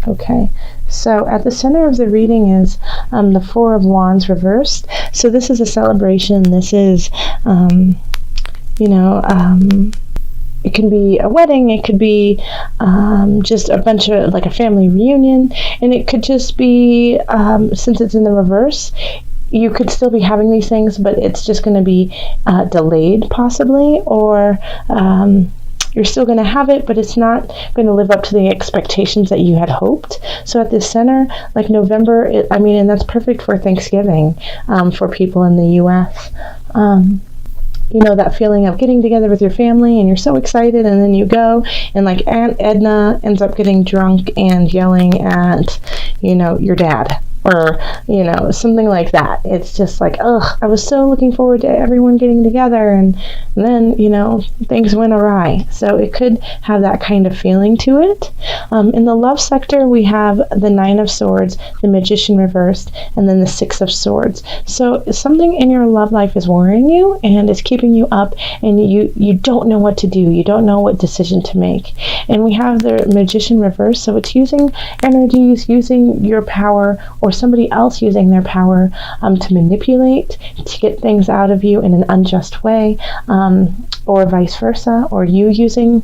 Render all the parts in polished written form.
Okay, so at the center of the reading is the Four of Wands reversed. So this is a celebration. This is, it can be a wedding, it could be just a bunch of, like a family reunion, and it could just be, since it's in the reverse, you could still be having these things, but it's just going to be delayed possibly, or you're still going to have it, but it's not going to live up to the expectations that you had hoped. So at the center, like November, and that's perfect for Thanksgiving for people in the U.S. That feeling of getting together with your family and you're so excited, and then you go and like Aunt Edna ends up getting drunk and yelling at, your dad. Or, something like that. It's just like, I was so looking forward to everyone getting together, and then, things went awry. So it could have that kind of feeling to it. In the love sector, we have the Nine of Swords, the Magician reversed, and then the Six of Swords. So something in your love life is worrying you, and it's keeping you up, and you don't know what to do. You don't know what decision to make. And we have the Magician reversed, so it's using energies, using your power, or somebody else using their power to manipulate, to get things out of you in an unjust way, or vice versa, or you using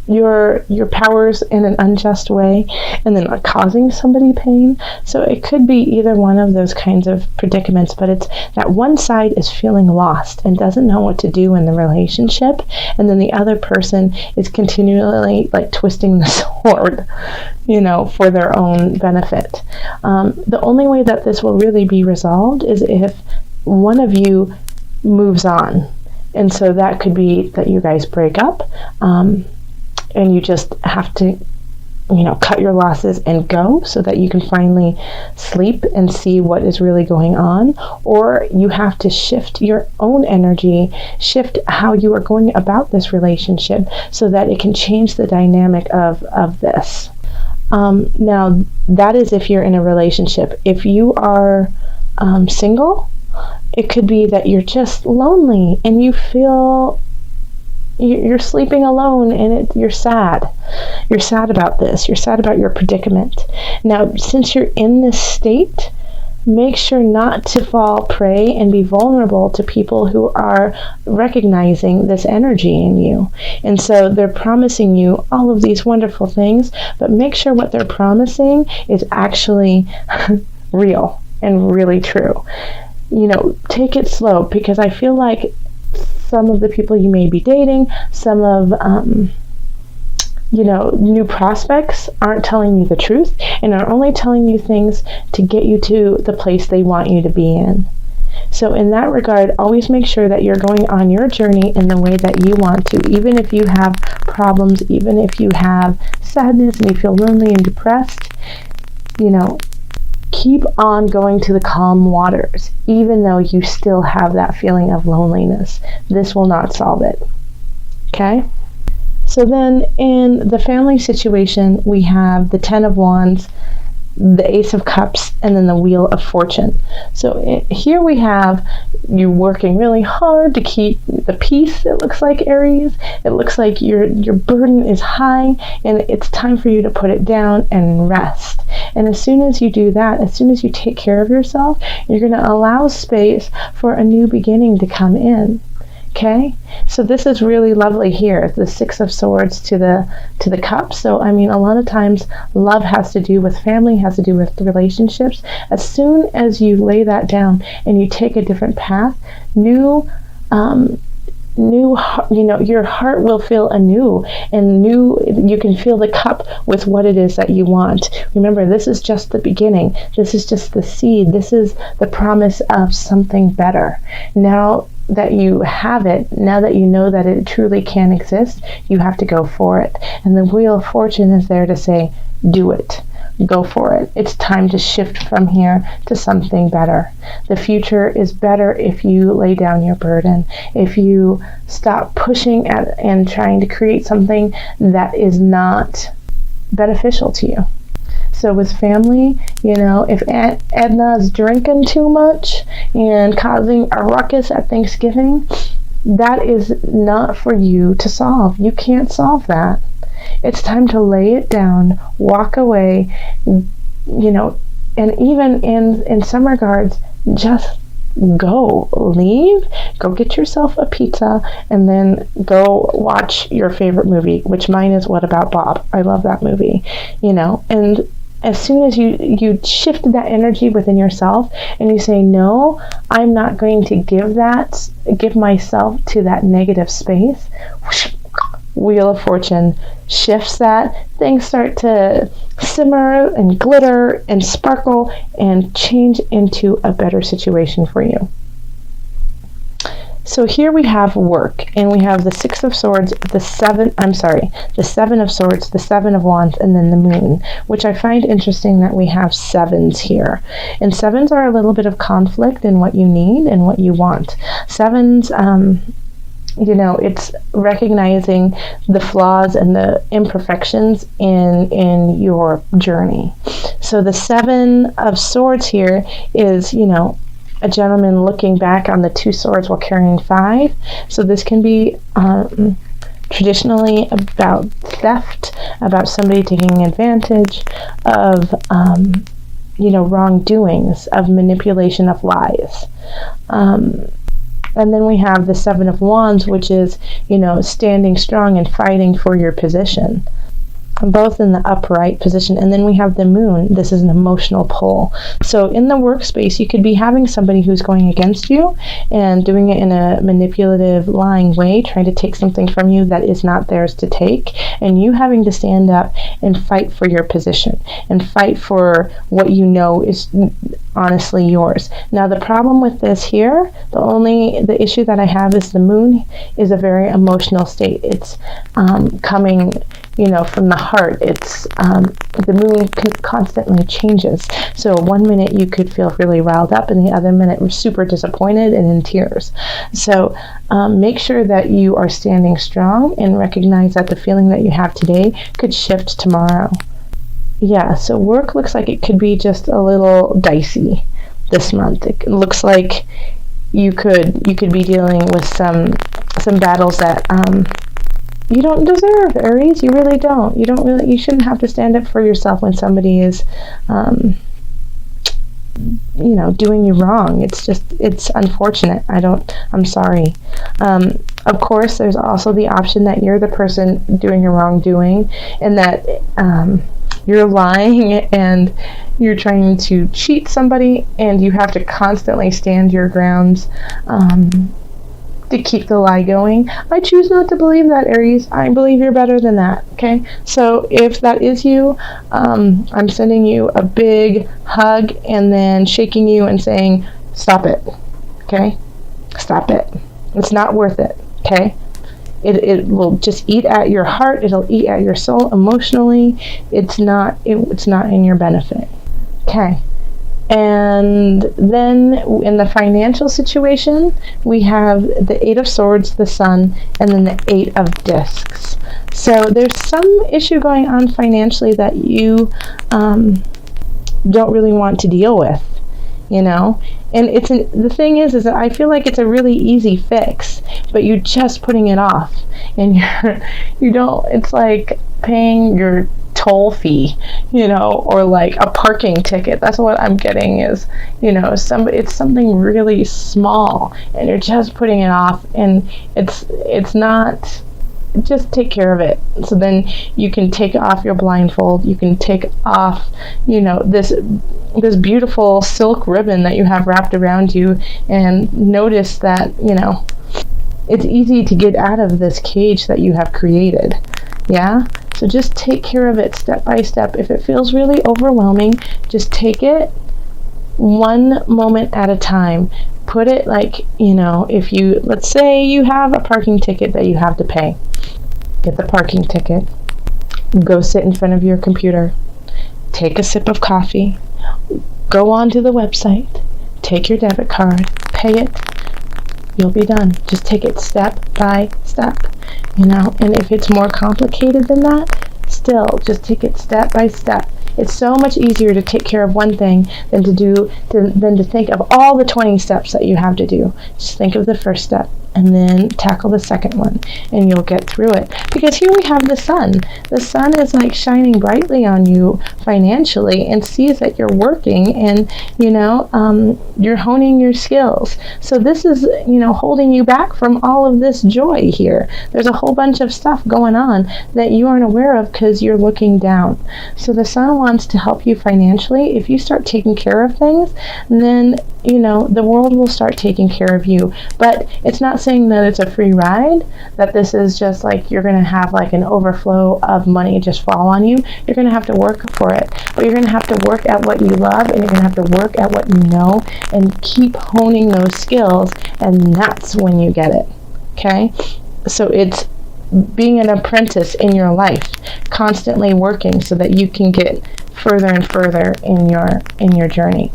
your powers in an unjust way and then causing somebody pain. So it could be either one of those kinds of predicaments, but it's that one side is feeling lost and doesn't know what to do in the relationship, and then the other person is continually like twisting the sword, for their own benefit. The only way that this will really be resolved is if one of you moves on. And so that could be that you guys break up, and you just have to, cut your losses and go so that you can finally sleep and see what is really going on. Or you have to shift your own energy, shift how you are going about this relationship so that it can change the dynamic of this. Now, that is if you're in a relationship. If you are single, it could be that you're just lonely and you feel you're sleeping alone, and you're sad. You're sad about this. You're sad about your predicament. Now, since you're in this state, make sure not to fall prey and be vulnerable to people who are recognizing this energy in you. And so they're promising you all of these wonderful things, but make sure what they're promising is actually real and really true. Take it slow, because I feel like some of the people you may be dating, some of, new prospects aren't telling you the truth and are only telling you things to get you to the place they want you to be in. So in that regard, always make sure that you're going on your journey in the way that you want to, even if you have problems, even if you have sadness and you feel lonely and depressed, keep on going to the calm waters, even though you still have that feeling of loneliness. This will not solve it. Okay? So then in the family situation, we have the Ten of Wands, the Ace of Cups, and then the Wheel of Fortune. So here we have you working really hard to keep the peace. It looks like, Aries. It looks like your burden is high, and it's time for you to put it down and rest. And as soon as you do that, as soon as you take care of yourself, you're going to allow space for a new beginning to come in. Okay, so this is really lovely here, the Six of Swords to the Cup. So a lot of times love has to do with family, has to do with relationships. As soon as you lay that down and you take a different path, your heart will feel anew, and you can fill the cup with what it is that you want. Remember, this is just the beginning. This is just the seed. This is the promise of something better. Now that you have it, now that you know that it truly can exist, you have to go for it. And the Wheel of Fortune is there to say, do it. Go for it. It's time to shift from here to something better. The future is better if you lay down your burden, if you stop pushing at and trying to create something that is not beneficial to you. So with family, if Aunt Edna's drinking too much and causing a ruckus at Thanksgiving, that is not for you to solve. You can't solve that. It's time to lay it down, walk away, you know, and even in some regards, just leave, go get yourself a pizza, and then go watch your favorite movie, which mine is What About Bob? I love that movie, you know. And as soon as you shift that energy within yourself and you say, no, I'm not going to give myself to that negative space, Wheel of Fortune shifts that. Things start to simmer and glitter and sparkle and change into a better situation for you. So here we have work, and we have the Six of Swords, the Seven of Swords, the Seven of Wands, and then the Moon, which I find interesting that we have sevens here. And sevens are a little bit of conflict in what you need and what you want. Sevens, you know, it's recognizing the flaws and the imperfections in your journey. So the Seven of Swords here is, you know, a gentleman looking back on the two swords while carrying five. So this can be traditionally about theft, about somebody taking advantage of, you know, wrongdoings, of manipulation, of lies. And then we have the Seven of Wands, which is, you know, standing strong and fighting for your position, both in the upright position. And then we have the Moon. This is an emotional pull. So in the workspace, you could be having somebody who's going against you and doing it in a manipulative, lying way, trying to take something from you that is not theirs to take, and you having to stand up and fight for your position and fight for what you know is honestly yours. Now the problem with this here, the issue that I have is the Moon is a very emotional state. It's coming, you know, from the heart. It's the Moon constantly changes. So one minute you could feel really riled up, and the other minute we're super disappointed and in tears. So make sure that you are standing strong and recognize that the feeling that you have today could shift tomorrow. Yeah, so work looks like it could be just a little dicey this month. It looks like you could be dealing with some battles that you don't deserve, Aries. You really don't. You shouldn't have to stand up for yourself when somebody is you know, doing you wrong. It's unfortunate. I'm sorry. Of course, there's also the option that you're the person doing your wrongdoing, and that you're lying and you're trying to cheat somebody, and you have to constantly stand your grounds to keep the lie going. I choose not to believe that, Aries. I believe you're better than that, okay? So if that is you, I'm sending you a big hug and then shaking you and saying, stop it, okay? Stop it. It's not worth it, okay? It will just eat at your heart. It'll eat at your soul emotionally. It's not in your benefit. Okay. And then in the financial situation, we have the Eight of Swords, the Sun, and then the Eight of Discs. So there's some issue going on financially that you don't really want to deal with, you know. And the thing is that I feel like it's a really easy fix, but you're just putting it off, and it's like paying your toll fee, you know, or like a parking ticket. That's what I'm getting is, you know, it's something really small, and you're just putting it off, and it's not. Just take care of it. So then you can take off your blindfold. You can take off, you know, this beautiful silk ribbon that you have wrapped around you, and notice that, you know, it's easy to get out of this cage that you have created. Yeah? So just take care of it step by step. If it feels really overwhelming, just take it one moment at a time. Put it like, you know, let's say you have a parking ticket that you have to pay. Get the parking ticket. Go sit in front of your computer. Take a sip of coffee. Go onto the website. Take your debit card. Pay it. You'll be done. Just take it step by step, you know. And if it's more complicated than that, still just take it step by step. It's so much easier to take care of one thing than to think of all the 20 steps that you have to do. Just think of the first step, and then tackle the second one, and you'll get through it. Because here we have the sun. The sun is like shining brightly on you financially and sees that you're working and, you're honing your skills. So this is, holding you back from all of this joy here. There's a whole bunch of stuff going on that you aren't aware of because you're looking down. So the sun wants to help you financially. If you start taking care of things, then, the world will start taking care of you. But it's not saying that it's a free ride, that this is just like you're going to have like an overflow of money just fall on you. You're going to have to work for it, but you're going to have to work at what you love, and you're going to have to work at what you know and keep honing those skills, and that's when you get it. Okay? So it's being an apprentice in your life, constantly working so that you can get further and further in your journey.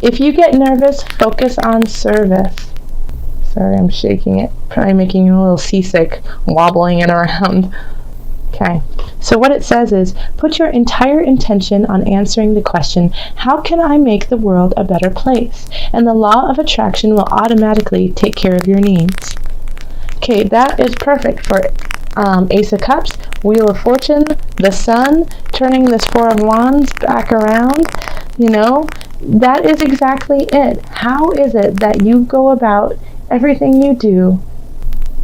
If you get nervous, focus on service. Sorry, I'm shaking it. Probably making you a little seasick, wobbling it around. Okay, so what it says is, put your entire intention on answering the question, how can I make the world a better place? And the law of attraction will automatically take care of your needs. Okay, that is perfect for Ace of Cups, Wheel of Fortune, the Sun, turning this Four of Wands back around. That is exactly it. How is it that you go about everything you do,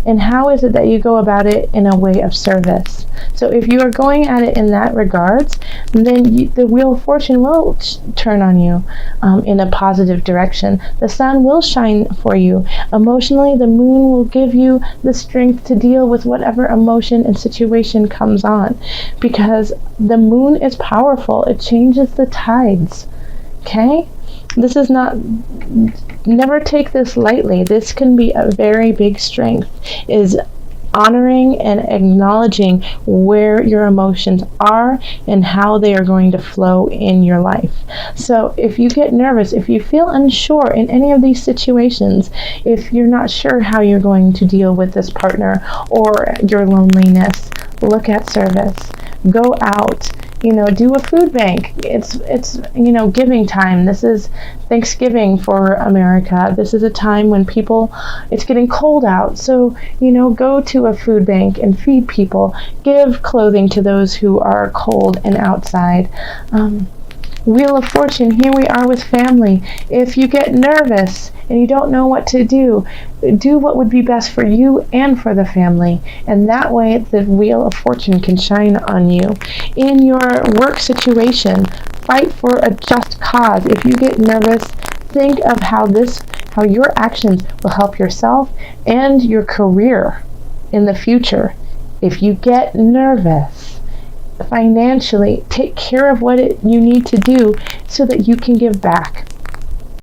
and how is it that you go about it in a way of service? So if you are going at it in that regards, then the Wheel of Fortune will turn on you in a positive direction. The sun will shine for you. Emotionally, the moon will give you the strength to deal with whatever emotion and situation comes on, because the moon is powerful. It changes the tides. Okay? This is never take this lightly. This can be a very big strength, is honoring and acknowledging where your emotions are and how they are going to flow in your life. So if you get nervous, if you feel unsure in any of these situations, if you're not sure how you're going to deal with this partner or your loneliness, look at service. Go out. Do a food bank. It's giving time. This is Thanksgiving for America. This is a time when it's getting cold out. So, go to a food bank and feed people. Give clothing to those who are cold and outside. Wheel of Fortune, here we are with family. If you get nervous and you don't know what to do what would be best for you and for the family. And that way the Wheel of Fortune can shine on you. In your work situation, fight for a just cause. If you get nervous, think of how your actions will help yourself and your career in the future. If you get nervous, financially, take care of what you need to do so that you can give back.